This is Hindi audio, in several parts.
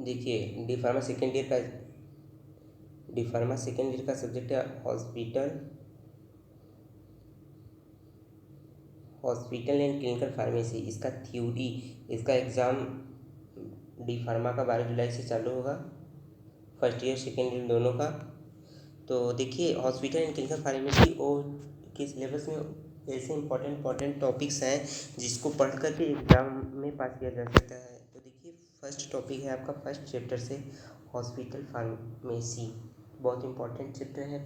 देखिए डी फार्मा सेकेंड ईयर का सब्जेक्ट है हॉस्पिटल एंड क्लिनिकल फार्मेसी। इसका थ्योरी, इसका एग्ज़ाम डी फार्मा का 12 जुलाई से चालू होगा, फर्स्ट ईयर सेकेंड ईयर दोनों का। तो देखिए हॉस्पिटल एंड क्लिनिकल फार्मेसी और के सिलेबस में ऐसे इंपॉर्टेंट टॉपिक्स हैं जिसको पढ़ कर के एग्ज़ाम में पास किया जा सकता है। तो देखिए फर्स्ट टॉपिक है आपका फर्स्ट चैप्टर से हॉस्पिटल फार्मेसी, बहुत इंपॉर्टेंट चैप्टर है।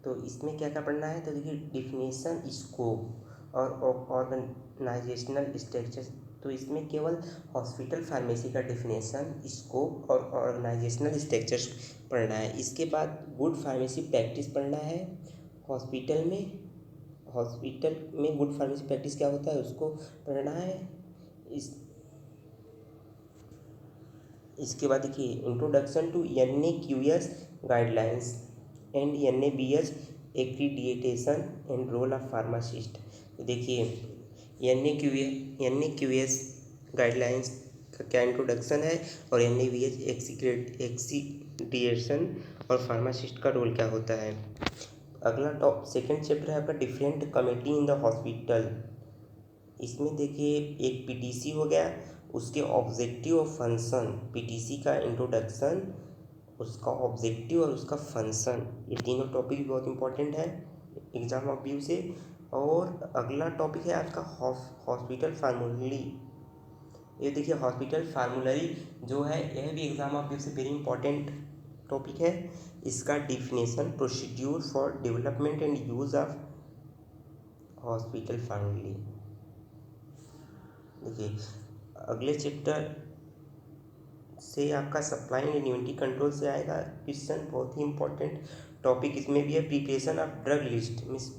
तो इसमें क्या क्या पढ़ना है, तो देखिए डिफिनेशन, स्कोप और ऑर्गेनाइजेशनल स्ट्रक्चर। तो इसमें केवल हॉस्पिटल फार्मेसी का डिफिनेशन, स्कोप और ऑर्गेनाइजेशनल स्ट्रक्चर्स पढ़ना है। इसके बाद गुड फार्मेसी प्रैक्टिस पढ़ना है। हॉस्पिटल में गुड फार्मेसी प्रैक्टिस क्या होता है उसको पढ़ना है। इसके बाद देखिए introduction to NAQS guidelines and NABH accreditation and role of pharmacist. तो देखिए NAQS गाइडलाइंस का क्या इंट्रोडक्शन है और NABH एक्सीक्रेडिटेशन और फार्मासिस्ट का रोल क्या होता है। अगला सेकेंड चैप्टर है आपका different committee in the hospital. इसमें देखिए एक PTC हो गया, उसके ऑब्जेक्टिव और फंक्शन, PTC का इंट्रोडक्शन, उसका ऑब्जेक्टिव और उसका फंक्शन, ये तीनों टॉपिक बहुत इंपॉर्टेंट है एग्जाम ऑफ व्यू से। और अगला टॉपिक है आपका हॉस्पिटल फार्मूलरी। ये देखिए हॉस्पिटल फार्मूलरी जो है यह भी एग्जाम ऑफ व्यू से वेरी इंपॉर्टेंट टॉपिक है। इसका definition, procedure for development and use of hospital फार्मूलरी। देखिए अगले चैप्टर से आपका सप्लाई एंड इन्वेंटरी कंट्रोल से आएगा क्वेश्चन, बहुत ही इंपॉर्टेंट टॉपिक इसमें भी है। Preparation of drug list, means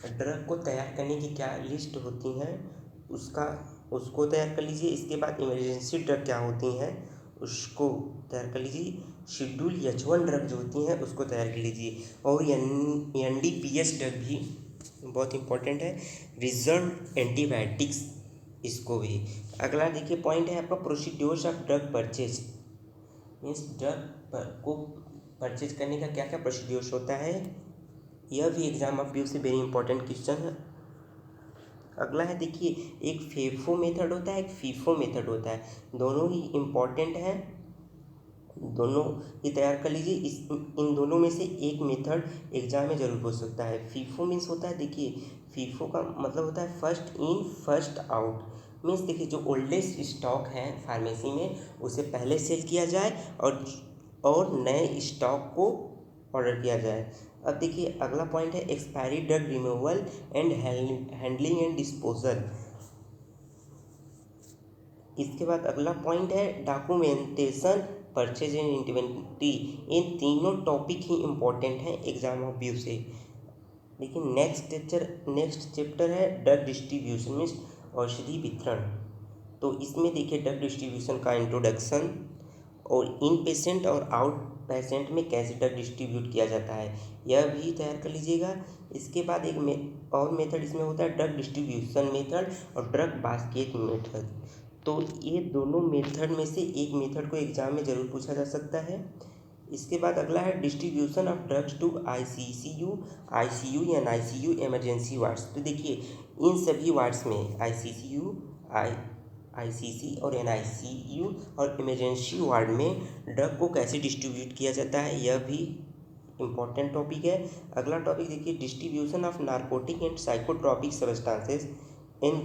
drug को तैयार करने की क्या लिस्ट होती हैं उसको तैयार कर लीजिए। इसके बाद इमरजेंसी ड्रग क्या होती हैं उसको तैयार कर लीजिए। शेड्यूल H1 ड्रग जो होती हैं उसको तैयार कर लीजिए। और NDPH ड्रग भी बहुत इंपॉर्टेंट है। रिजर्व एंटीबायोटिक्स, इसको भी। अगला देखिए पॉइंट है आपका procedures of drug purchase, means drug को परचेज करने का क्या क्या प्रोसीड्योर्स होता है, यह भी एग्जाम ऑफ व्यू से वेरी इंपॉर्टेंट क्वेश्चन है। अगला है देखिए एक फेफो मेथड होता है, एक फीफो मेथड होता है, दोनों ही इम्पॉर्टेंट हैं, दोनों ही तैयार कर लीजिए। इन दोनों में से एक मेथड एग्जाम में जरूर पूछ सकता है। फीफो मीन्स होता है, देखिए फीफो का मतलब होता है first in first out. Means देखिए जो ओल्डेस्ट स्टॉक है फार्मेसी में उसे पहले सेल किया जाए और नए स्टॉक को ऑर्डर किया जाए। अब देखिए अगला पॉइंट है expiry drug removal and handling and disposal. इसके बाद अगला पॉइंट है डॉक्यूमेंटेशन, परचेज एंड इन्वेंटरी। इन तीनों टॉपिक ही इम्पोर्टेंट हैं एग्जाम ऑफ व्यू से। लेकिन नेक्स्ट चैप्टर है ड्रग डिस्ट्रीब्यूशन, मीन्स औषधि वितरण। तो इसमें देखिए ड्रग डिस्ट्रीब्यूशन का इंट्रोडक्शन और इन पेशेंट और आउट पेशेंट में कैसे ड्रग डिस्ट्रीब्यूट किया जाता है यह भी तैयार कर लीजिएगा। इसके बाद एक और मेथड इसमें होता है ड्रग डिस्ट्रीब्यूशन मेथड और ड्रग बास्केट मेथड। तो ये दोनों मेथड में से एक मेथड को एग्जाम में ज़रूर पूछा जा सकता है। इसके बाद अगला है distribution of drugs to ICU या NICU इमरजेंसी वार्ड्स। तो देखिए इन सभी वार्ड्स में ICC और NICU और इमरजेंसी वार्ड में ड्रग को कैसे डिस्ट्रीब्यूट किया जाता है यह भी इम्पॉर्टेंट टॉपिक है। अगला टॉपिक देखिए distribution of narcotic and psychotropic substances in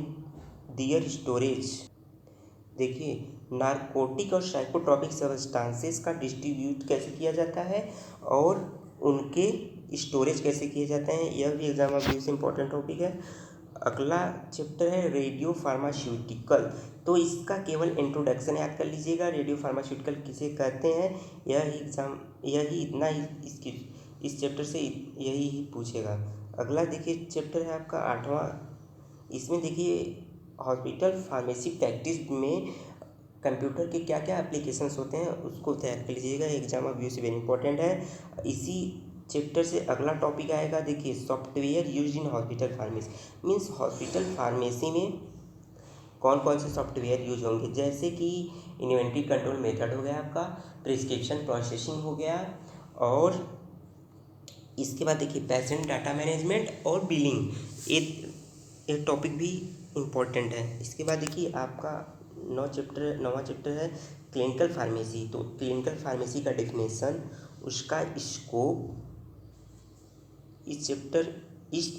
their storage. देखिए नारकोटिक और साइकोट्रॉपिक सब्सटेंसेस का डिस्ट्रीब्यूट कैसे किया जाता है और उनके स्टोरेज कैसे किए जाते हैं यह भी एग्जाम ऑफ व्यू से इंपॉर्टेंट टॉपिक है। अगला चैप्टर है रेडियो फार्मास्यूटिकल। तो इसका केवल इंट्रोडक्शन याद कर लीजिएगा, रेडियो फार्मास्यूटिकल किसे कहते हैं यही इतना ही इस चैप्टर से यही पूछेगा। अगला देखिए चैप्टर है आपका 8वां। इसमें देखिए हॉस्पिटल फार्मेसी प्रैक्टिस में कंप्यूटर के क्या क्या एप्लीकेशंस होते हैं उसको तैयार कर लीजिएगा, एग्जाम ऑफ व्यू से वेरी इंपॉर्टेंट है। इसी चैप्टर से अगला टॉपिक आएगा देखिए software use in hospital pharmacy. Means hospital pharmacy में कौन कौन से सॉफ्टवेयर यूज होंगे, जैसे कि इन्वेंट्री कंट्रोल मेथड हो गया आपका, प्रिस्क्रिप्शन प्रोसेसिंग हो गया, और इसके बाद देखिए पेशेंट डाटा मैनेजमेंट और बिलिंग, ये टॉपिक भी इम्पोर्टेंट है। इसके बाद देखिए आपका नौवां चैप्टर है क्लिनिकल फार्मेसी। तो क्लिनिकल फार्मेसी का डेफिनेशन, उसका स्कोप, इस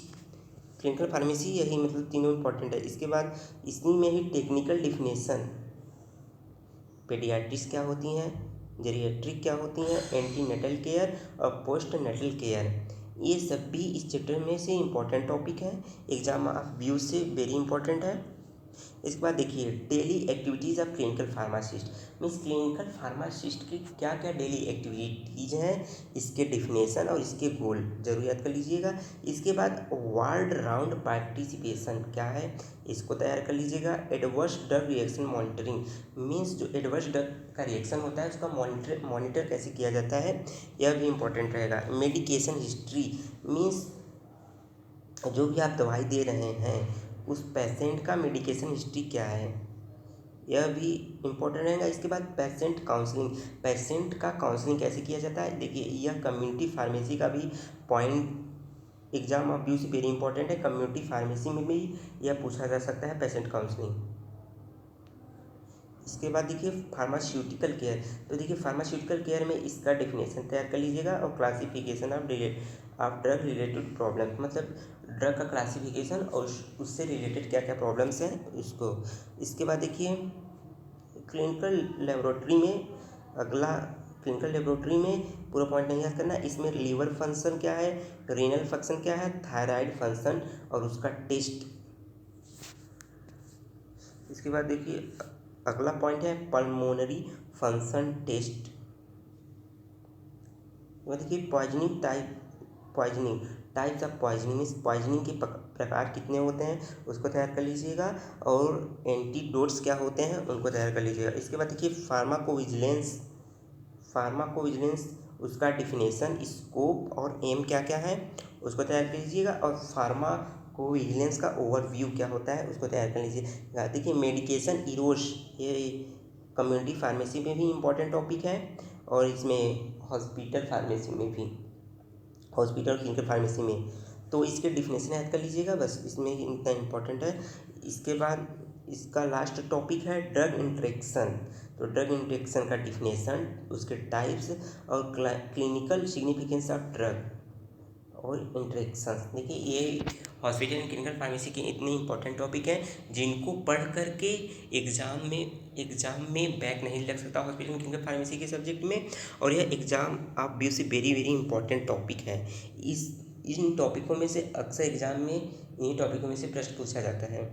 क्लिनिकल फार्मेसी, यही मतलब तीनों इम्पोर्टेंट है। इसके बाद इसी में ही टेक्निकल डिफिनेशन, पेडियाट्रिक्स क्या होती हैं, जेरियाट्रिक क्या होती हैं, एंटीनेटल केयर और पोस्ट नेटल केयर, ये सब भी इस चैप्टर में से इम्पोर्टेंट टॉपिक है। एग्जाम ऑफ व्यू से वेरी इंपॉर्टेंट है। इसके बाद देखिए daily activities of clinical pharmacist, means clinical pharmacist की क्या क्या डेली एक्टिविटीज़ हैं, इसके डिफिनेशन और इसके गोल जरूर याद कर लीजिएगा। इसके बाद वर्ल्ड राउंड पार्टिसिपेशन क्या है, इसको तैयार कर लीजिएगा। Adverse drug reaction monitoring, means जो एडवर्स ड्रग का रिएक्शन होता है उसका मॉनिटर कैसे किया जाता है, यह भी इम्पोर्टेंट रहेगा। मेडिकेशन हिस्ट्री, मीन्स जो भी आप दवाई दे रहे हैं उस पेशेंट का मेडिकेशन हिस्ट्री क्या है, यह भी इम्पोर्टेंट रहेगा। इसके बाद पेशेंट काउंसलिंग, पेशेंट का काउंसलिंग कैसे किया जाता है, देखिए यह कम्युनिटी फार्मेसी का भी पॉइंट एग्जाम ऑफ व्यू से वेरी इंपॉर्टेंट है। कम्युनिटी फार्मेसी में भी यह पूछा जा सकता है पेशेंट काउंसलिंग। इसके बाद देखिए फार्मास्यूटिकल केयर, तो देखिए फार्मास्यूटिकल केयर में इसका डेफिनेशन तैयार कर लीजिएगा और classification of drug related problem, मतलब ड्रग का क्लासिफिकेशन और उससे रिलेटेड क्या क्या प्रॉब्लम्स हैं उसको। इसके बाद देखिए क्लिनिकल लेबोरेटरी में, अगला क्लिनिकल लेबोरेटरी में पूरा पॉइंट नहीं याद करना, इसमें लीवर फंक्शन क्या है, रीनल फंक्शन क्या है, थायराइड फंक्शन और उसका टेस्ट। इसके बाद देखिए अगला पॉइंट है पल्मोनरी फंक्शन टेस्ट। देखिए poisoning types of poisoning, means poisoning के प्रकार कितने होते हैं उसको तैयार कर लीजिएगा, और एंटीडोट्स क्या होते हैं उनको तैयार कर लीजिएगा। इसके बाद देखिए फार्माकोविजिलेंस उसका डिफिनेशन, स्कोप और एम क्या क्या है उसको तैयार कर लीजिएगा, और फार्माकोविजिलेंस का ओवरव्यू क्या होता है उसको तैयार कर लीजिएगा। देखिए मेडिकेशन इरोस, ये कम्युनिटी फार्मेसी में भी इम्पोर्टेंट टॉपिक है, और इसमें हॉस्पिटल फार्मेसी में भी, हॉस्पिटल क्लिनिकल फार्मेसी में, तो इसके डिफिनेशन याद कर लीजिएगा, बस इसमें इतना इम्पोर्टेंट है। इसके बाद इसका लास्ट टॉपिक है ड्रग इंट्रैक्शन, तो ड्रग इंट्रैक्शन का डिफिनेशन, उसके टाइप्स और क्लिनिकल सिग्निफिकेंस ऑफ ड्रग और इंट्रैक्शन। देखिए ये हॉस्पिटल एंड क्लिनिकल फार्मेसी के इतने इंपॉर्टेंट टॉपिक हैं जिनको पढ़ करके एग्ज़ाम में बैक नहीं लग सकता हॉस्पिटल एंड क्लिनिकल फार्मेसी के सब्जेक्ट में, और यह एग्ज़ाम ऑफ व्यू से वेरी वेरी इंपॉर्टेंट टॉपिक है। इन टॉपिकों में से अक्सर एग्ज़ाम में इन्हीं टॉपिकों में से प्रश्न पूछा जाता है।